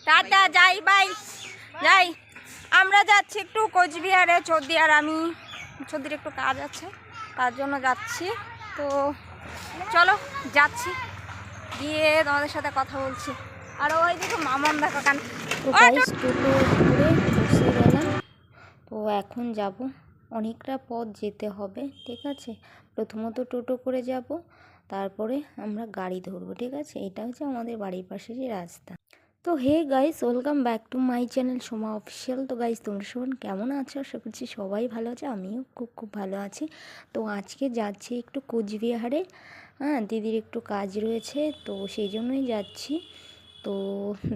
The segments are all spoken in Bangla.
টাটা, যাই, বাই, যাই। আমরা যাচ্ছি একটু কোচবিহারে, চৌদি, আর আমি চৌদির একটু কাজ আছে, তার জন্য যাচ্ছি। তো চলো যাচ্ছি, গিয়ে তোমাদের সাথে কথা বলছি। আর ওই দেখো মামাম দেখো কান। টোটো করে বসে গেলাম। তো এখন যাব, অনেকটা পথ যেতে হবে, ঠিক আছে। প্রথমত টোটো করে যাব, তারপরে আমরা গাড়ি ধরবো, ঠিক আছে। এটা হচ্ছে আমাদের বাড়ির পাশে যে রাস্তা। তো hey guys, welcome back to my channel Soma official. তো গাইস, তোমরা সবাই কেমন আছো? আশা করছি সবাই ভালো আছে, আমিও খুব ভালো আছি। তো আজকে যাচ্ছি একটু কোচবিহারে, হ্যাঁ, দিদির একটু কাজ রয়েছে, তো সেই জন্যই যাচ্ছি। তো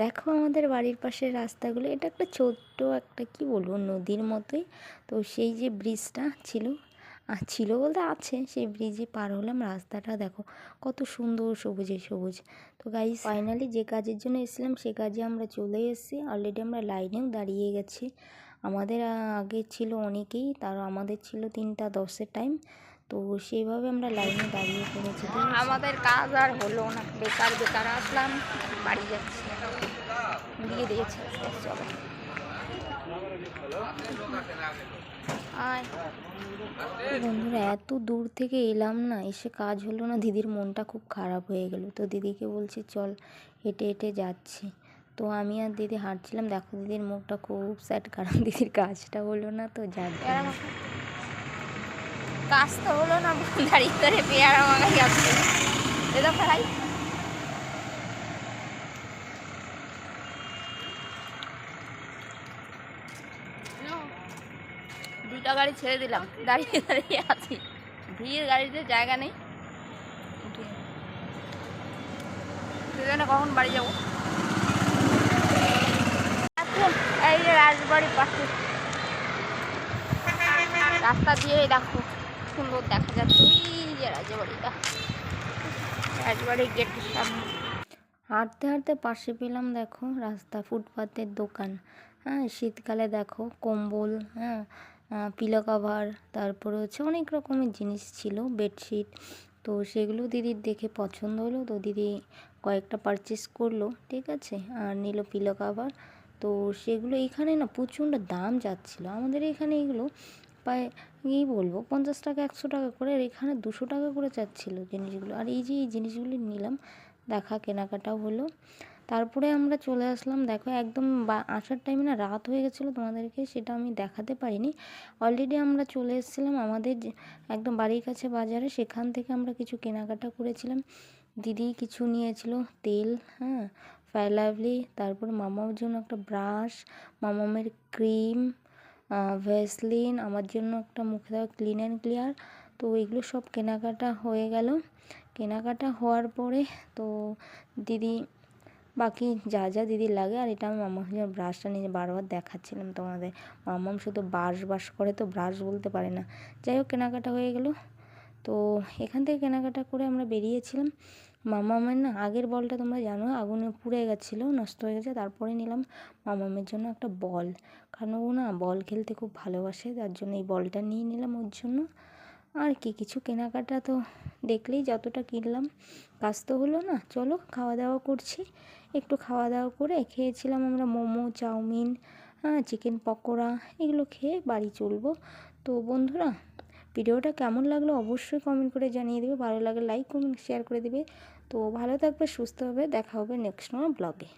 দেখো আমাদের বাড়ির পাশের রাস্তাগুলো, এটা একটা ছোট্ট একটা কি বলবো নদীর মতোই। তো সেই যে ব্রিজটা ছিল বলতে আছে, সেই ব্রিজে পার হলাম। রাস্তাটা দেখো কত সুন্দর, সবুজে সবুজ। তো গাইস, ফাইনালি যে কাজের জন্য এসেছিলাম সে কাজে আমরা চলে এসেছি। অলরেডি আমরা লাইনেও দাঁড়িয়ে গেছি। আমাদের আগে ছিল অনেকেই, তার আমাদের ছিল 3:10-এর টাইম। তো সেইভাবে আমরা লাইনে দাঁড়িয়ে পড়েছি। আমাদের কাজ আর হলো না, বেকার বেকার আসলাম, বাড়ি যাচ্ছি, দিয়ে দিয়েছে। চলো বন্ধুরা, এত দূর থেকে এলাম না, এসে কাজ হলো না, দিদির মনটা খুব খারাপ হয়ে গেল। তো দিদিকে বলছি চল, হেঁটে হেঁটে যাচ্ছি। তো আমি আর দিদি হাঁটছিলাম, দেখো দিদির মুখটা খুব স্যাড, কারণ দিদির কাজটা হলো না। তো যার কাজ তো হলো না, দাঁড়িয়ে ধরে পেয়ারা মাগাই যাচ্ছে। এটা ফেলাই, দুইটা গাড়ি ছেড়ে দিলাম, দাঁড়িয়ে দাঁড়িয়ে আছি, ভিড়, গাড়িতে জায়গা নেই। সেজন্য কখন বাড়ি যাবো? এই যে রাজবাড়ির পাশে রাস্তা দিয়ে দেখো সুন্দর দেখা যাচ্ছে, ওই যে রাজবাড়িটা, রাজবাড়ির গেটের সামনে। হাঁটতে হাঁটতে পাশে পেলাম দেখো রাস্তা, ফুটপাতের দোকান। হ্যাঁ, শীতকালে দেখো কম্বল, হ্যাঁ, পিলো কাভার, তারপরে হচ্ছে অনেক রকমের জিনিস ছিল, বেডশিট। তো সেগুলো দিদির দেখে পছন্দ হলো, তো দিদি কয়েকটা পারচেস করলো, ঠিক আছে, আর নিল পিলো কাভার। তো সেগুলো এখানে না প্রচণ্ড দাম যাচ্ছিলো, আমাদের এখানে এগুলো প্রায় কী বলবো 50 টাকা 100 টাকা করে, আর এখানে 200 টাকা করে চাচ্ছিলো জিনিসগুলো। আর এই যে এই জিনিসগুলো নিলাম, দেখা কেনাকাটাও হলো। তারপরে আমরা চলে আসলাম, দেখো একদম আসার টাইমে না রাত হয়ে গেছিলো, তোমাদেরকে সেটা আমি দেখাতে পারিনি। অলরেডি আমরা চলে এসেছিলাম আমাদের একদম বাড়ির কাছে বাজারে, সেখান থেকে আমরা কিছু কেনাকাটা করেছিলাম। দিদি কিছু নিয়েছিল তেল, হ্যাঁ, ফেয়ার লাভলি, তারপর মামার জন্য একটা ব্রাশ, মামামের ক্রিম, ভ্যাসলিন, আমার জন্য একটা মুখে দেওয়া ক্লিন অ্যান্ড ক্লিয়ার। তো এগুলো সব কেনাকাটা হয়ে গেল। কেনাকাটা হওয়ার পরে তো দিদি বাকি যা যা দিদির লাগে, আর এটা আমি মামার জন্য ব্রাশটা নিয়ে বারবার দেখাচ্ছিলাম তোমাদের। মামাম শুধু বাস করে, তো ব্রাশ বলতে পারে না। যাই হোক, কেনাকাটা হয়ে গেল। তো এখান থেকে কেনাকাটা করে আমরা বেরিয়েছিলাম। মামামের না আগের বলটা তোমরা জানো আগুনে পুড়ে গেছিলো, নষ্ট হয়ে গেছে। তারপরে নিলাম মামামের জন্য একটা বল, কারণ ও না বল খেলতে খুব ভালোবাসে, তার জন্য এই বলটা নিয়ে নিলাম ওর জন্য। আর কি কিছু কেনাকাটা তো দেখলেই, যতটা কিনলাম, কাজ তো হলো না। চলো খাওয়া দাওয়া করছি। একটু খাওয়া দাওয়া করে খেয়েছিলাম আমরা মোমো, চাউমিন, হ্যাঁ, চিকেন পকোড়া, এগুলো খেয়ে বাড়ি চলবো। তো বন্ধুরা, ভিডিওটা কেমন লাগলো অবশ্যই কমেন্ট করে জানিয়ে দেবে, ভালো লাগলে লাইক কমেন্ট শেয়ার করে দেবে। তো ভালো থাকবে, সুস্থ হবে, দেখা হবে নেক্সট ব্লগে।